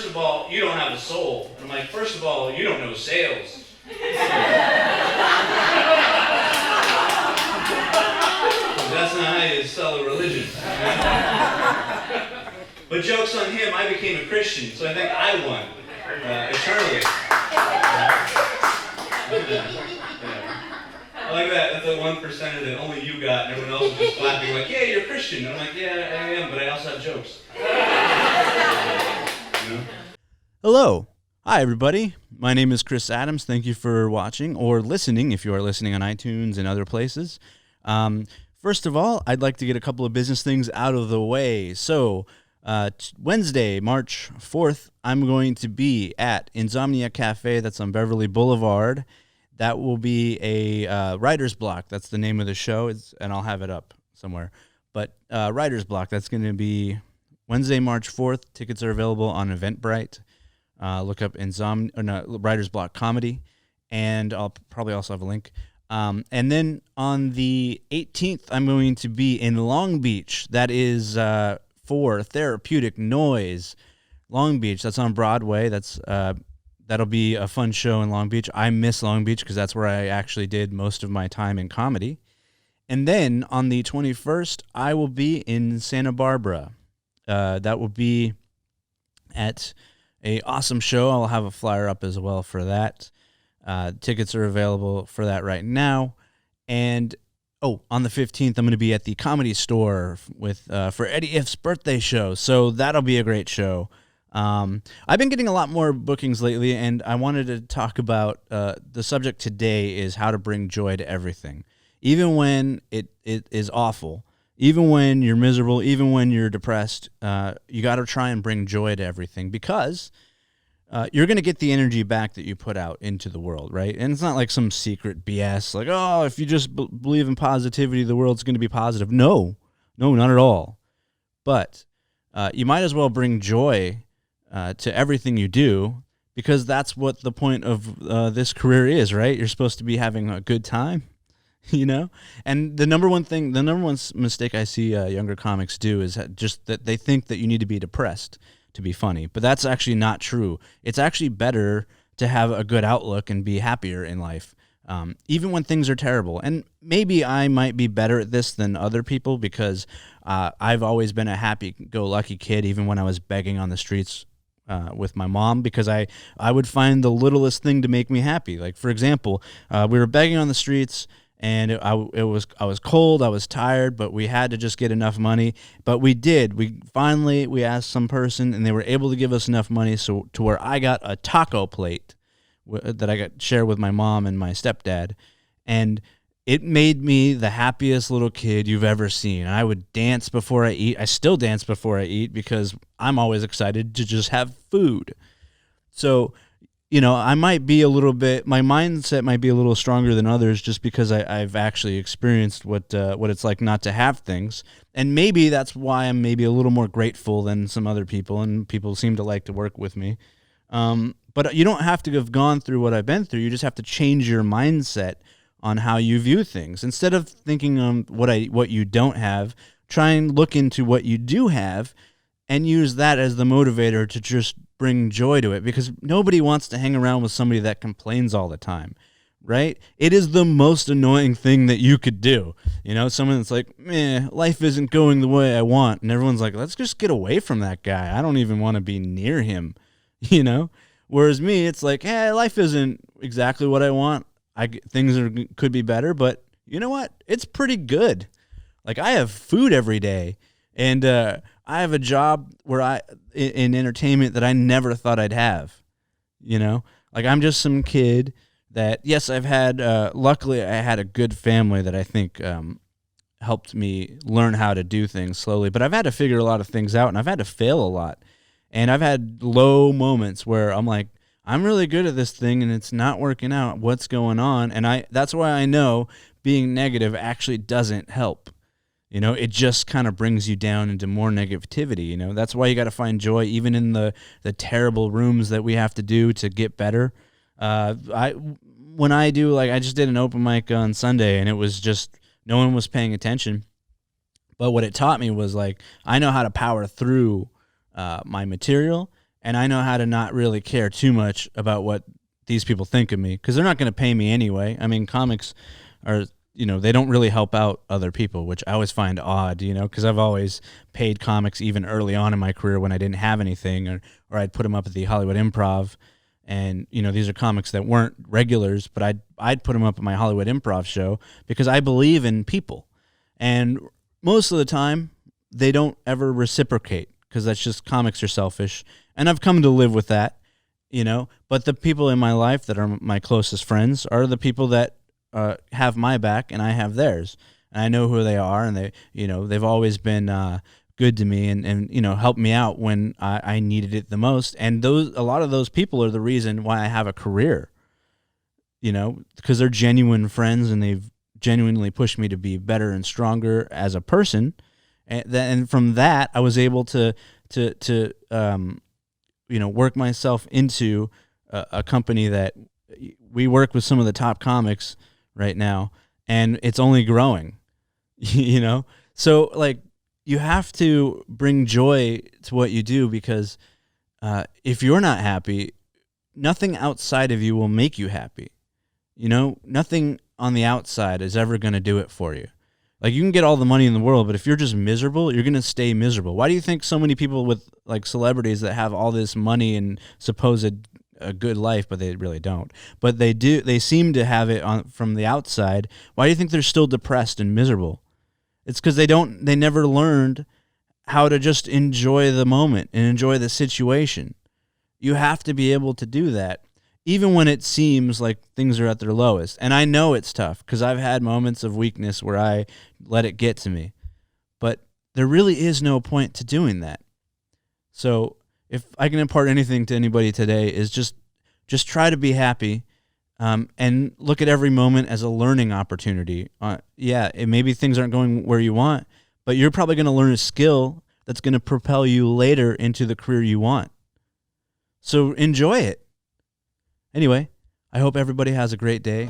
first of all, you don't have a soul. And I'm like, first of all, you don't know sales. That's not how you sell a religion. But joke's on him, I became a Christian, so I think I won eternally. I like that. That's the 1% that only you got, and everyone else was just clapping like, yeah, you're a Christian. And I'm like, yeah, I am, but I also have jokes. You know? Hello. Hi, everybody. My name is Chris Adams. Thank you for watching or listening if you are listening on iTunes and other places. First of all, I'd like to get a couple of business things out of the way. So, Wednesday, March 4th, I'm going to be at Insomnia Cafe. That's on Beverly Boulevard. That will be a writer's block. That's the name of the show, and I'll have it up somewhere. But writer's block, that's going to be Wednesday, March 4th. Tickets are available on Eventbrite. Look up Writer's Block Comedy, and I'll probably also have a link. And then on the 18th, I'm going to be in Long Beach. That is for Therapeutic Noise. Long Beach, that's on Broadway. That'll be a fun show in Long Beach. I miss Long Beach because that's where I actually did most of my time in comedy. And then on the 21st, I will be in Santa Barbara. That will be at an awesome show. I'll have a flyer up as well for that. Tickets are available for that right now. And, on the 15th, I'm going to be at the Comedy Store for Eddie If's birthday show. So that'll be a great show. I've been getting a lot more bookings lately, and I wanted to talk about the subject today is how to bring joy to everything. Even when it is awful, even when you're miserable, even when you're depressed, you got to try and bring joy to everything because you're going to get the energy back that you put out into the world, right? And it's not like some secret BS, like, if you just believe in positivity, the world's going to be positive. No, not at all. But you might as well bring joy to everything you do, because that's what the point of this career is, right? You're supposed to be having a good time, you know? And the number one mistake I see younger comics do is just that they think that you need to be depressed to be funny, but that's actually not true. It's actually better to have a good outlook and be happier in life, even when things are terrible. And maybe I might be better at this than other people because I've always been a happy-go-lucky kid, even when I was begging on the streets with my mom, because I would find the littlest thing to make me happy. Like, for example, we were begging on the streets, and I was cold, I was tired, but we had to just get enough money. But we did. We asked some person, and they were able to give us enough money to where I got a taco plate that I got shared with my mom and my stepdad, and it made me the happiest little kid you've ever seen. I would dance before I eat. I still dance before I eat because I'm always excited to just have food. So, I might be my mindset might be a little stronger than others just because I've actually experienced what it's like not to have things. And maybe that's why I'm maybe a little more grateful than some other people, and people seem to like to work with me. But you don't have to have gone through what I've been through. You just have to change your mindset on how you view things. Instead of thinking on what you don't have, try and look into what you do have and use that as the motivator to just bring joy to it, because nobody wants to hang around with somebody that complains all the time, right? It is the most annoying thing that you could do. Someone that's like, life isn't going the way I want, and everyone's like, let's just get away from that guy. I don't even want to be near him, Whereas me, it's like, hey, life isn't exactly what I want. Things could be better, but you know what? It's pretty good. Like, I have food every day, and I have a job in entertainment that I never thought I'd have. Like, I'm just some kid that, yes, I've had. Luckily, I had a good family that I think helped me learn how to do things slowly. But I've had to figure a lot of things out, and I've had to fail a lot, and I've had low moments where I'm like, I'm really good at this thing and it's not working out. What's going on? And that's why I know being negative actually doesn't help. It just kind of brings you down into more negativity. That's why you got to find joy even in the terrible rooms that we have to do to get better. I just did an open mic on Sunday, and it was just no one was paying attention. But what it taught me was, like, I know how to power through my material, and I know how to not really care too much about what these people think of me, because they're not going to pay me anyway. I mean, comics are, they don't really help out other people, which I always find odd, because I've always paid comics even early on in my career when I didn't have anything, or I'd put them up at the Hollywood Improv. And, these are comics that weren't regulars, but I'd put them up at my Hollywood Improv show because I believe in people. And most of the time, they don't ever reciprocate, because that's just, comics are selfish. And I've come to live with that, But the people in my life that are my closest friends are the people that have my back and I have theirs. And I know who they are, and they've always been good to me and helped me out when I needed it the most. And a lot of those people are the reason why I have a career, because they're genuine friends and they've genuinely pushed me to be better and stronger as a person. And from that, I was able to work myself into a company that we work with some of the top comics right now, and it's only growing, So, like, you have to bring joy to what you do, because if you're not happy, nothing outside of you will make you happy. Nothing on the outside is ever going to do it for you. Like, you can get all the money in the world, but if you're just miserable, you're going to stay miserable. Why do you think so many people with, like, celebrities that have all this money and supposed a good life, but they really don't, but they seem to have it from the outside? Why do you think they're still depressed and miserable? It's because they never learned how to just enjoy the moment and enjoy the situation. You have to be able to do that, even when it seems like things are at their lowest. And I know it's tough, because I've had moments of weakness where I let it get to me. But there really is no point to doing that. So if I can impart anything to anybody today, is just try to be happy, and look at every moment as a learning opportunity. Maybe things aren't going where you want, but you're probably going to learn a skill that's going to propel you later into the career you want. So enjoy it. Anyway, I hope everybody has a great day.